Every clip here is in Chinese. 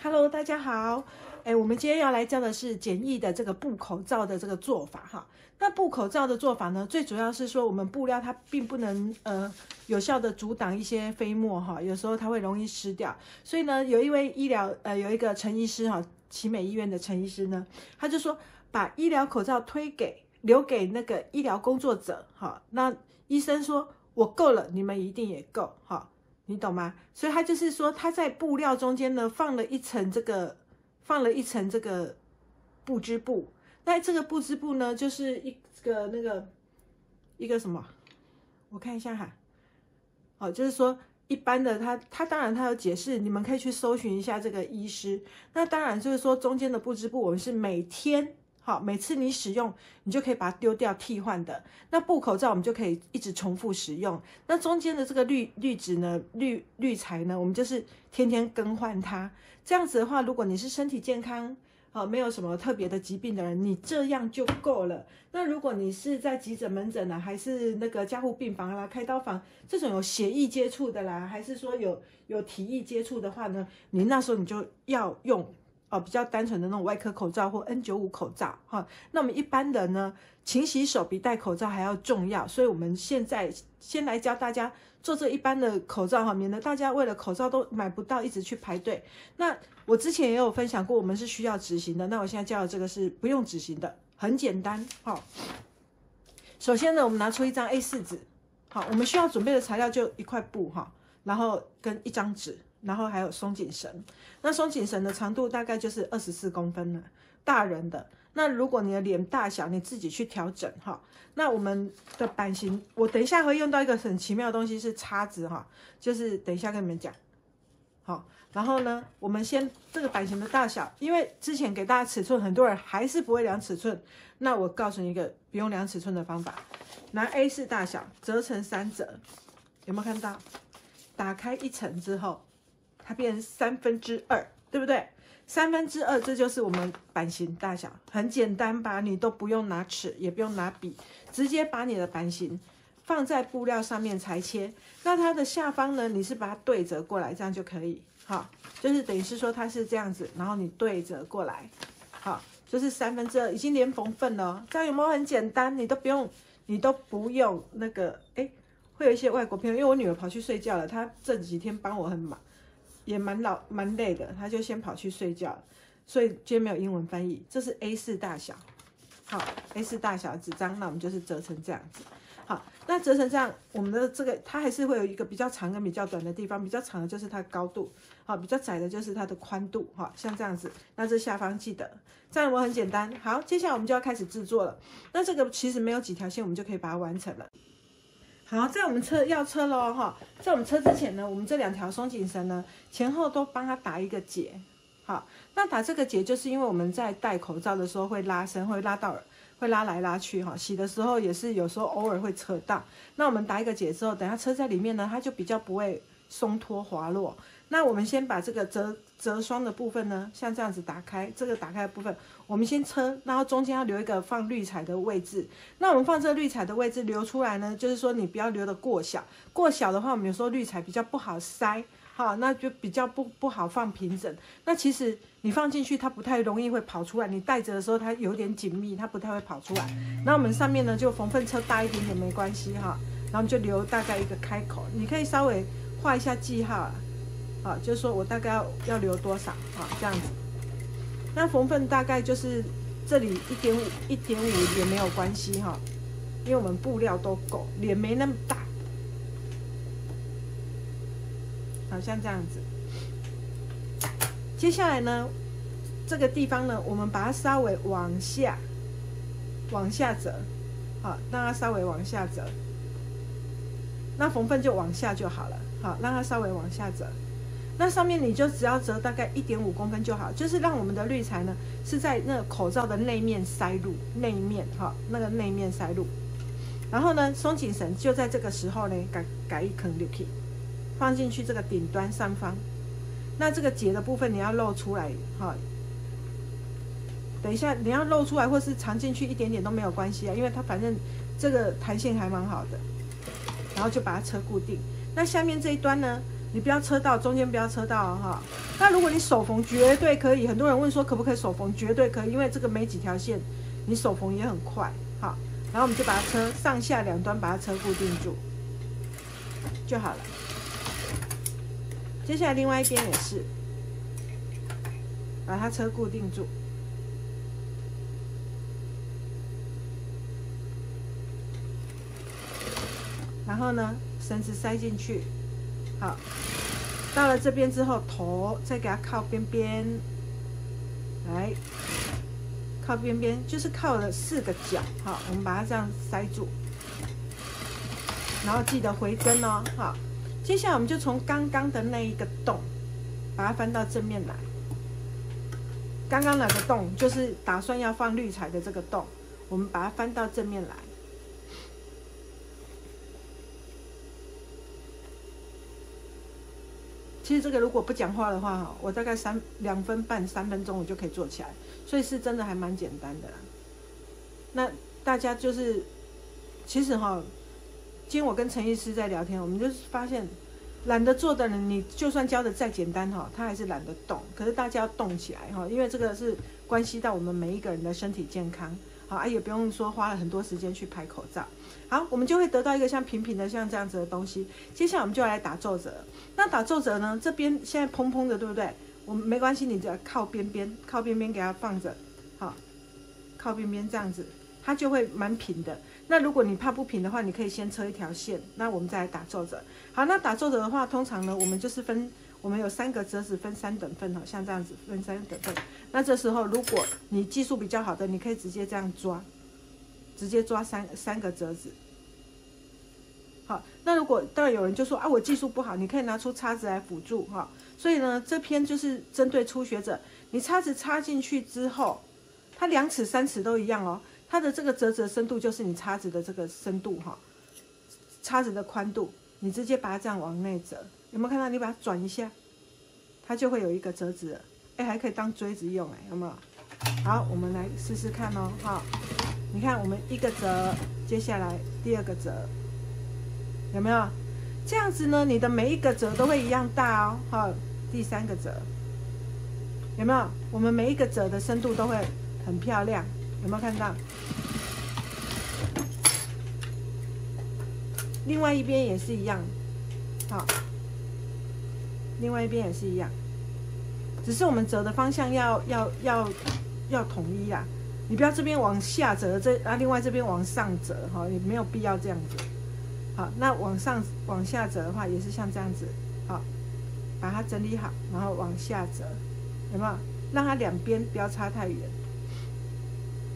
Hello， 大家好。我们今天要来教的是简易的这个布口罩的这个做法哈。那布口罩的做法呢，最主要是说我们布料它并不能有效的阻挡一些飞沫哈，有时候它会容易湿掉。所以呢，有一位有一个陈医师哈，奇美医院的陈医师呢，他就说把医疗口罩留给那个医疗工作者哈。那医生说我够了，你们一定也够哈。你懂吗？所以他就是说，他在布料中间呢放了一层这个布织布。那这个布织布呢，就是一个什么？我看一下哈。哦，就是说一般的他当然他有解释，你们可以去搜寻一下这个医师。那当然就是说中间的布织布，我们是每天。好，每次你使用，你就可以把它丢掉替换的。那布口罩我们就可以一直重复使用。那中间的这个滤纸呢，滤材呢，我们就是天天更换它。这样子的话，如果你是身体健康，没有什么特别的疾病的人，你这样就够了。那如果你是在急诊门诊啊，还是那个加护病房啦、开刀房这种有血液接触的啦，还是说有体液接触的话呢，你那时候你就要用。比较单纯的那种外科口罩或 N95 口罩哈，那我们一般的呢，勤洗手比戴口罩还要重要，所以我们现在先来教大家做这一般的口罩哈，免得大家为了口罩都买不到，一直去排队。那我之前也有分享过，我们是需要执行的，那我现在教的这个是不用执行的，很简单哈。首先呢，我们拿出一张 A4 纸，好，我们需要准备的材料就一块布哈，然后跟一张纸。然后还有松紧绳，那松紧绳的长度大概就是24公分了，大人的。那如果你的脸大小，你自己去调整哈。那我们的版型，我等一下会用到一个很奇妙的东西，是叉子哈，就是等一下跟你们讲。好，然后呢，我们先这个版型的大小，因为之前给大家尺寸，很多人还是不会量尺寸，那我告诉你一个不用量尺寸的方法，拿 A4 大小折成3折，有没有看到？打开一层之后。它变成2/3，对不对？2/3，这就是我们版型大小，很简单吧？你都不用拿尺，也不用拿笔，直接把你的版型放在布料上面裁切。那它的下方呢，你是把它对折过来，这样就可以。好，就是等于是说它是这样子，然后你对折过来，好，就是2/3，已经连缝份了。这样有没有很简单？你都不用那个，会有一些外国朋友，因为我女儿跑去睡觉了，她这几天帮我很忙。也蛮累的，他就先跑去睡觉了，所以今天没有英文翻译。这是 A4 大小，好 ，A4 大小的纸张，那我们就是折成这样子。好，那折成这样，我们的这个它还是会有一个比较长跟比较短的地方，比较长的就是它的高度，好，比较窄的就是它的宽度，好，像这样子。那这下方记得，这样我很简单。好，接下来我们就要开始制作了。那这个其实没有几条线，我们就可以把它完成了。好，在我们要车咯哈，在我们车之前呢，我们这2条松紧绳呢，前后都帮它打一个结。好，那打这个结，就是因为我们在戴口罩的时候会拉伸，会拉来拉去哈，洗的时候也是有时候偶尔会扯到。那我们打一个结之后，等下车在里面呢，它就比较不会松脱滑落。那我们先把这个折双的部分呢，像这样子打开，这个打开的部分，我们先车，然后中间要留一个放滤材的位置。那我们放这个滤材的位置留出来呢，就是说你不要留的过小，过小的话，我们有时候滤材比较不好塞，好，那就比较不好放平整。那其实你放进去，它不太容易会跑出来。你戴着的时候，它有点紧密，它不太会跑出来。那我们上面呢，就缝份车大一点点没关系哈，然后我们就留大概一个开口，你可以稍微画一下记号啊。好，就是说我大概要留多少啊？这样子，那缝份大概就是这里1.5也没有关系哈，因为我们布料都够，脸没那么大，好像这样子。接下来呢，这个地方呢，我们把它稍微往下折，好，让它稍微往下折，那缝份就往下就好了，好，让它稍微往下折。那上面你就只要折大概1.5公分就好，就是让我们的滤材呢是在那个口罩的内面塞入，内面哈，那个内面塞入。然后呢，松紧绳就在这个时候呢，改一坑进去，放进去这个顶端上方。那这个结的部分你要露出来哈，等一下你要露出来或是藏进去一点点都没有关系啊，因为它反正这个弹性还蛮好的。然后就把它车固定。那下面这一端呢？你不要车到中间，不要车到哈。那如果你手缝绝对可以，很多人问说可不可以手缝，绝对可以，因为这个没几条线，你手缝也很快。好，然后我们就把它车上下两端把它车固定住就好了。接下来另外一边也是把它车固定住。然后呢，绳子塞进去，好，到了这边之后，头再给它靠边边，来，靠边边，就是靠了4个角，好，我们把它这样塞住，然后记得回针哦，好，接下来我们就从刚刚的那一个洞，把它翻到正面来，刚刚那个洞就是打算要放滤材的这个洞，我们把它翻到正面来。其实这个如果不讲话的话，我大概2分半3分钟我就可以做起来，所以是真的还蛮简单的啦。那大家就是，其实今天我跟陈医师在聊天，我们就是发现，懒得做的人，你就算教的再简单他还是懒得动。可是大家要动起来因为这个是关系到我们每一个人的身体健康，好也不用说花了很多时间去拍口罩。好，我们就会得到一个像平平的像这样子的东西。接下来我们就来打皱褶。那打皱褶呢，这边现在蓬蓬的，对不对？我们没关系，你只要靠边边给它放着，好，靠边边这样子，它就会蛮平的。那如果你怕不平的话，你可以先车一条线，那我们再来打皱褶。好，那打皱褶的话，通常呢，我们就是我们有3个折子分3等份像这样子分3等份。那这时候如果你技术比较好的，你可以直接这样抓，直接抓三个折子。好，那如果当然有人就说我技术不好，你可以拿出叉子来辅助所以呢，这篇就是针对初学者，你叉子插进去之后，它2尺3尺都一样它的这个折子的深度就是你叉子的这个深度叉子的宽度，你直接把它这样往内折，有没有看到？你把它转一下，它就会有一个折子了，还可以当锥子用有没有？好，我们来试试看你看我们1个折，接下来第2个折。有没有这样子呢？你的每一个折都会一样大第3个折有没有？我们每一个折的深度都会很漂亮，有没有看到？另外一边也是一样，另外一边也是一样，只是我们折的方向要统一啦。你不要这边往下折，另外这边往上折也没有必要这样子。好，那往下折的话，也是像这样子，好，把它整理好，然后往下折，有没有？让它2边不要差太远。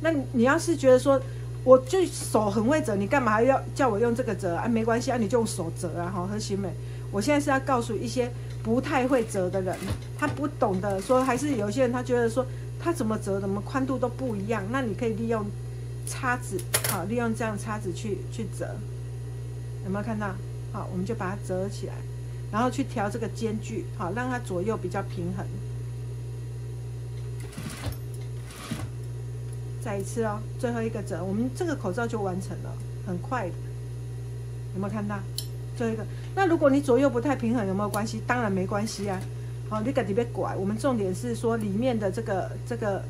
那你要是觉得说，我就手很会折，你干嘛要叫我用这个折没关系你就用手折和新美。我现在是要告诉一些不太会折的人，他不懂得说，还是有一些人他觉得说，他怎么折，怎么宽度都不一样。那你可以利用叉子，利用这样叉子去折。有没有看到？好，我们就把它折起来，然后去调这个间距，让它左右比较平衡。再一次最后一个折，我们这个口罩就完成了，很快的。有没有看到？最后一个。那如果你左右不太平衡，有没有关系？当然没关系啊。你自己别拐。我们重点是说里面的这个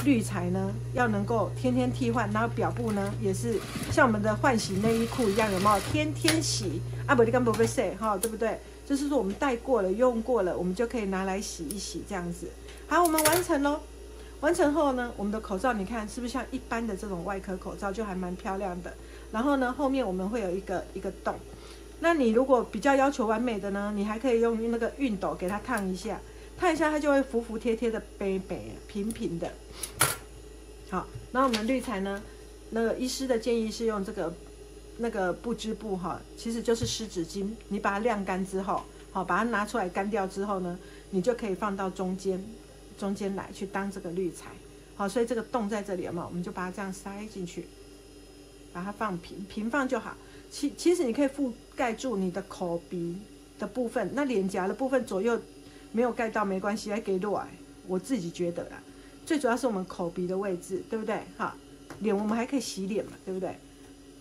滤材呢，要能够天天替换，然后表布呢也是像我们的换洗内衣裤一样，有没有？天天洗不你干不被洗对不对？就是说我们戴过了、用过了，我们就可以拿来洗一洗这样子。好，我们完成咯。完成后呢，我们的口罩你看是不是像一般的这种外科口罩，就还蛮漂亮的。然后呢，后面我们会有一个洞。那你如果比较要求完美的呢，你还可以用那个熨斗给它烫一下。烫一下它就会服服帖帖的、平平的。好，那我们滤材呢？那个医师的建议是用那个不织布其实就是湿纸巾。你把它晾干之后，把它拿出来干掉之后呢，你就可以放到中间来去当这个滤材。好，所以这个洞在这里有没有？我们就把它这样塞进去，把它放平放就好。其实你可以覆盖住你的口鼻的部分，那脸颊的部分左右没有盖到没关系，来给落来。我自己觉得啦，最主要是我们口鼻的位置，对不对？好，脸我们还可以洗脸嘛，对不对？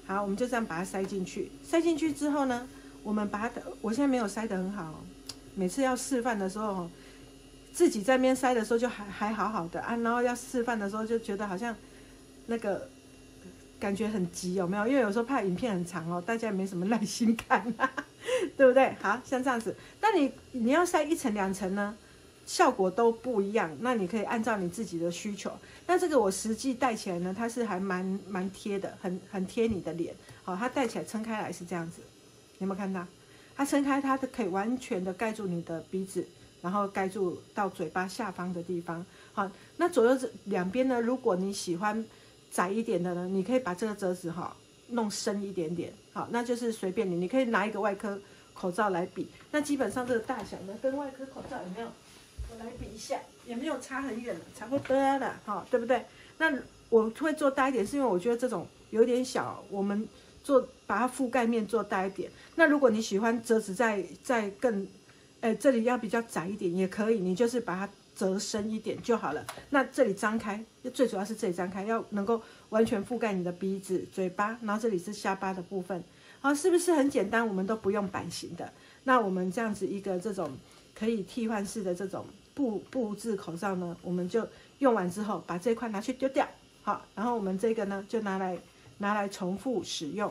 好，我们就这样把它塞进去。塞进去之后呢，我们把它，我现在没有塞得很好，每次要示范的时候，自己在那边塞的时候就还好好的啊，然后要示范的时候就觉得好像那个感觉很急，有没有？因为有时候怕影片很长哦，大家也没什么耐心看啊，对不对？好像这样子，那你要塞1层2层呢，效果都不一样。那你可以按照你自己的需求。那这个我实际戴起来呢，它是还蛮贴的，很贴你的脸。好，它戴起来撑开来是这样子，有没有看到？它撑开，它可以完全的盖住你的鼻子，然后盖住到嘴巴下方的地方。好，那左右两边呢，如果你喜欢窄一点的呢，你可以把这个折子弄深一点点。好，那就是随便你可以拿一个外科口罩来比。那基本上这个大小呢，跟外科口罩有没有？我来比一下，也没有差很远了，差不多了，对不对？那我会做大一点，是因为我觉得这种有点小，我们把它覆盖面做大一点。那如果你喜欢折子再更，这里要比较窄一点也可以，你就是把它折深一点就好了。那这里张开，最主要是这里张开，要能够完全覆盖你的鼻子、嘴巴，然后这里是下巴的部分。好，是不是很简单？我们都不用版型的。那我们这样子一个这种可以替换式的这种布制口罩呢，我们就用完之后把这块拿去丢掉。好，然后我们这个呢就拿来重复使用，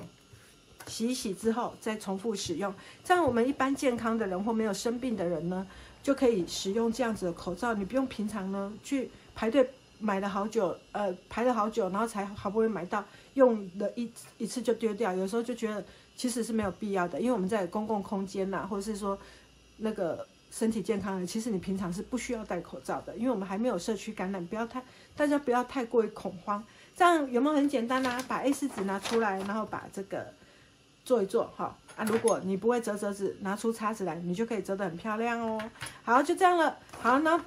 洗一洗之后再重复使用。这样我们一般健康的人或没有生病的人呢，就可以使用这样子的口罩。你不用平常呢去排队买了好久，排了好久，然后才好不容易买到，用了一次就丢掉。有时候就觉得其实是没有必要的，因为我们在公共空间或者是说那个身体健康的，其实你平常是不需要戴口罩的，因为我们还没有社区感染，大家不要太过于恐慌。这样有没有很简单啊？把 A4 纸拿出来，然后把这个做一做，如果你不会折纸，拿出叉子来，你就可以折得很漂亮哦。好，就这样了。好，那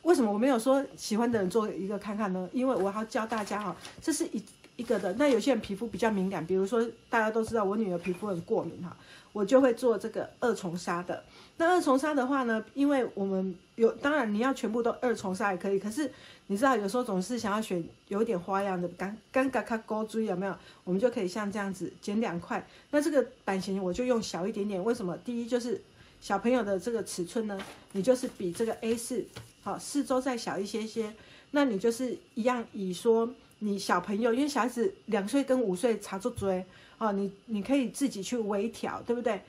为什么我没有说喜欢的人做一个看看呢？因为我要教大家这是一个的。那有些人皮肤比较敏感，比如说大家都知道我女儿皮肤很过敏我就会做这个2重纱的。那2重纱的话呢，因为我们当然你要全部都2重纱也可以，可是你知道有时候总是想要选有一点花样的，刚卡勾珠有没有？我们就可以像这样子剪2块。那这个版型我就用小一点点，为什么？第一就是小朋友的这个尺寸呢，你就是比这个 A4 4周再小一些些。那你就是一样以说你小朋友，因为小孩子2岁跟5岁差不多你可以自己去微调，对不对？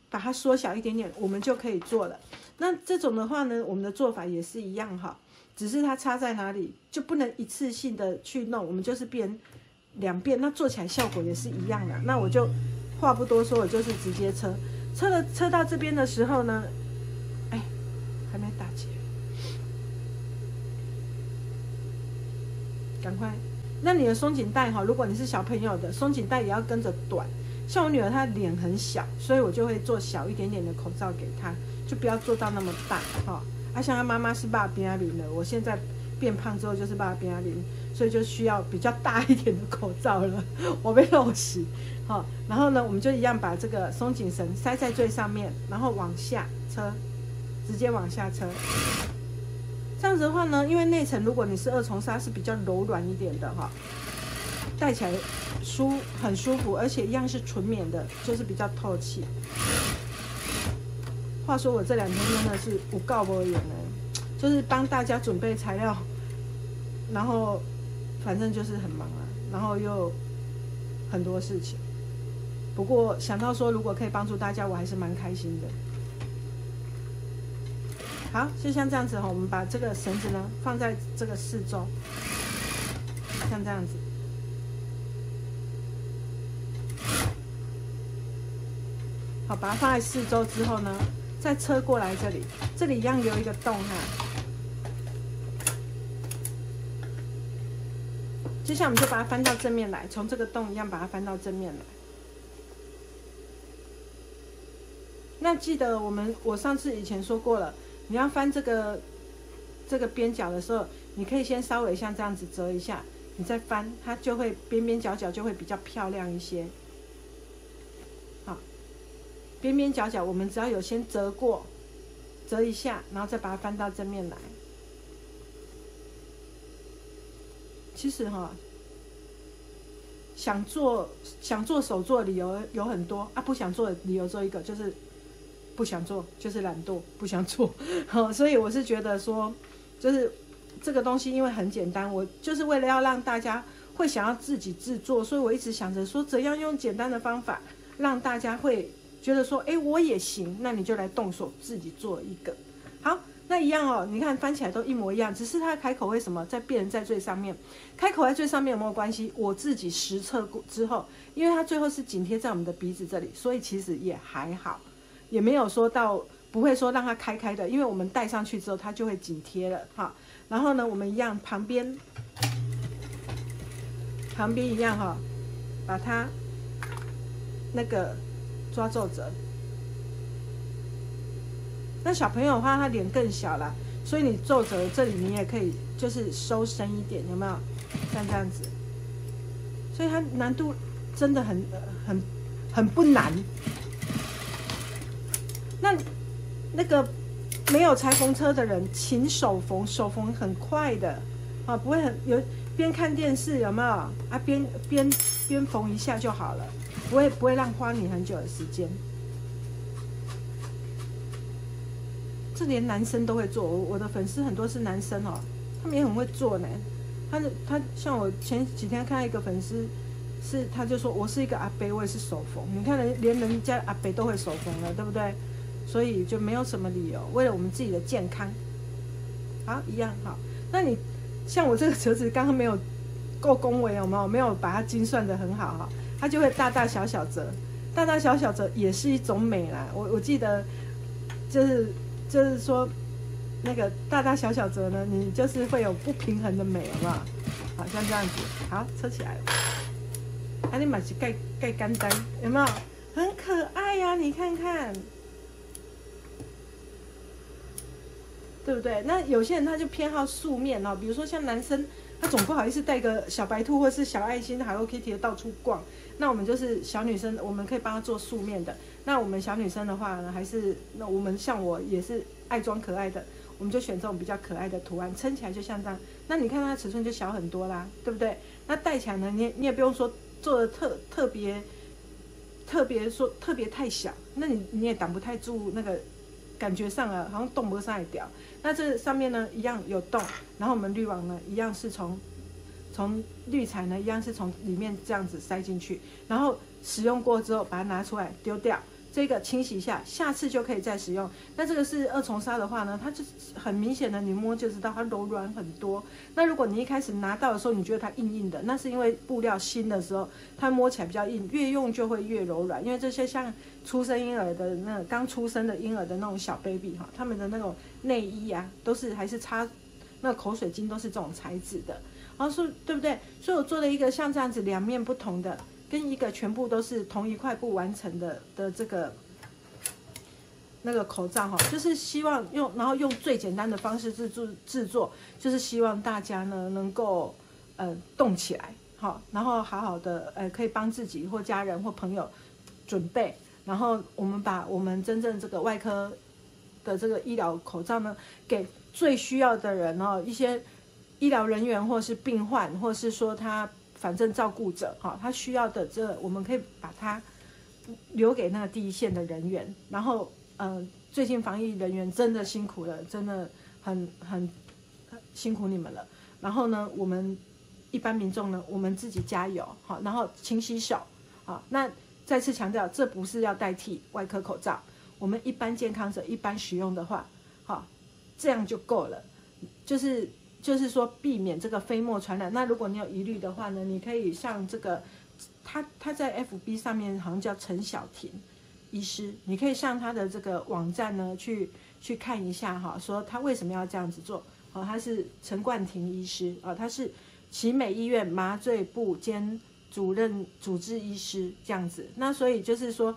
把它缩小一点点，我们就可以做了。那这种的话呢，我们的做法也是一样只是它差在哪里，就不能一次性的去弄，我们就是变2遍，那做起来效果也是一样的。那我就话不多说，我就是直接车到这边的时候呢，还没打结，赶快。那你的松紧带如果你是小朋友的，松紧带也要跟着短。像我女儿她脸很小，所以我就会做小一点点的口罩给她，就不要做到那么大像她妈妈是爸边零的，我现在变胖之后就是爸边零，所以就需要比较大一点的口罩了。我被漏洗然后呢，我们就一样把这个松紧绳塞在最上面，然后往下车，直接往下车。这样子的话呢，因为内层如果你是2重纱是比较柔软一点的戴起来很舒服，而且一样是纯棉的，就是比较透气。话说我这2天真的是有够无闲的，就是帮大家准备材料，然后反正就是很忙然后又很多事情。不过想到说如果可以帮助大家，我还是蛮开心的。好，就像这样子我们把这个绳子呢放在这个4周，像这样子。好，把它放在4周之后呢，再车过来这里一样留一个洞接下来我们就把它翻到正面来，从这个洞一样把它翻到正面来。那记得我上次以前说过了，你要翻这个边角的时候，你可以先稍微像这样子折一下，你再翻，它就会边边角角就会比较漂亮一些。好，边边角角我们只要有先折过，折一下，然后再把它翻到正面来。其实想做手做的理由有很多啊，不想做的理由只有一个，就是不想做，就是懒惰，不想做。所以我是觉得说，就是这个东西因为很简单，我就是为了要让大家会想要自己制作，所以我一直想着说怎样用简单的方法让大家会觉得说，哎，我也行，那你就来动手自己做一个。好，那一样哦，你看翻起来都一模一样，只是它的开口为什么在变在最上面？开口在最上面有没有关系？我自己实测过之后，因为它最后是紧贴在我们的鼻子这里，所以其实也还好，也没有说到不会说让它开开的，因为我们戴上去之后它就会紧贴了哈。然后呢，我们一样旁边一样哈，把它那个抓皱褶。那小朋友的话，他脸更小啦，所以你皱褶这里你也可以就是收深一点，有没有？像这样子，所以它难度真的很不难。那个没有裁缝车的人，请手缝，手缝很快的啊，不会有边看电视有没有啊？边缝一下就好了，不会让花你很久的时间。这连男生都会做，我的粉丝很多是男生哦，他们也很会做呢。他像我前几天看到一个粉丝，他就说我是一个阿伯，我也是手缝。你看连人家阿伯都会手缝了，对不对？所以就没有什么理由，为了我们自己的健康，好一样好。那你像我这个折子刚刚没有够恭维，有没有把它精算得很好哈？它就会大大小小折，大大小小折也是一种美啦。我记得就是说，那个大大小小折呢，你就是会有不平衡的美，有没有？好像这样子，好，扯起来了。啊，你买是盖干单，有没有？很可爱呀、你看看，对不对？那有些人他就偏好素面哦，比如说像男生，他总不好意思带个小白兔或是小爱心、Hello Kitty 的到处逛。那我们就是小女生，我们可以帮她做素面的。那我们小女生的话呢，还是那我们像我也是爱装可爱的，我们就选这种比较可爱的图案，撑起来就像这样。那你看它的尺寸就小很多啦，对不对？那戴起来呢，你也不用说做的特别说特别太小，那你也挡不太住那个感觉上了，好像动不上来掉。那这上面呢一样有洞，然后我们滤网呢一样是从滤材呢一样是从里面这样子塞进去，然后使用过之后把它拿出来丢掉，这个清洗一下，下次就可以再使用。那这个是二重纱的话呢，它就很明显的你摸就知道它柔软很多。那如果你一开始拿到的时候你觉得它硬硬的，那是因为布料新的时候它摸起来比较硬，越用就会越柔软。因为这些像出生婴儿的那刚出生的婴儿的那种小 baby 哈，他们的那种内衣啊，都是还是擦那个口水巾都是这种材质的。然后说对不对？所以我做了一个像这样子两面不同的，跟一个全部都是同一块布完成的这个那个口罩哈，就是希望然后用最简单的方式制作，就是希望大家呢能够动起来，好，然后好好的可以帮自己或家人或朋友准备，然后我们把我们真正这个外科的这个医疗口罩呢，给最需要的人哦，一些医疗人员或是病患，或是说他反正照顾者哈，他需要的我们可以把它留给那个第一线的人员。然后最近防疫人员真的辛苦了，真的很辛苦你们了。然后呢，我们一般民众呢，我们自己加油好，然后勤洗手好。那再次强调，这不是要代替外科口罩，我们一般健康者一般使用的话，好，这样就够了，就是说避免这个飞沫传染。那如果你有疑虑的话呢，你可以上这个他在 FB 上面好像叫陈小婷医师，你可以上他的这个网站呢去看一下哈，说他为什么要这样子做。哦，他是陈冠廷医师啊，他是奇美医院麻醉部兼主治医师这样子。那所以就是说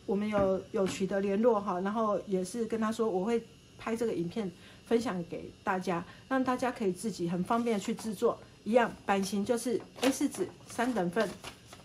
我们有取得联络哈，然后也是跟他说我会拍这个影片分享给大家，让大家可以自己很方便的去制作。一样版型就是 A4 纸3等份，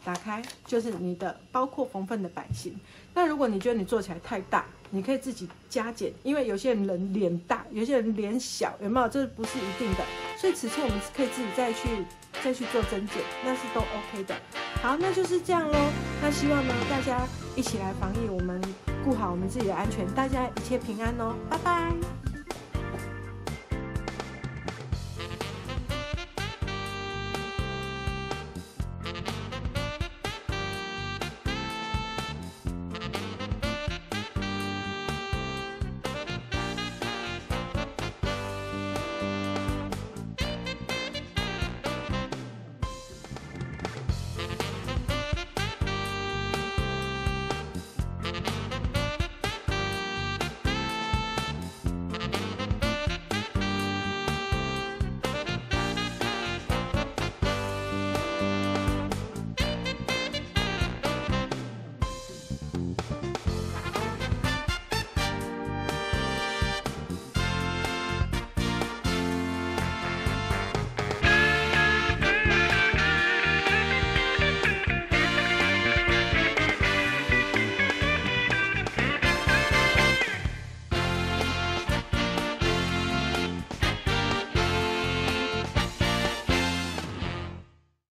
打开就是你的包括缝份的版型。那如果你觉得你做起来太大，你可以自己加减，因为有些人脸大，有些人脸小，有没有？这不是一定的，所以尺寸我们可以自己再去再去做增减，那是都 OK 的。好，那就是这样咯。那希望呢大家一起来防疫，我们顾好我们自己的安全，大家一切平安哦，拜拜。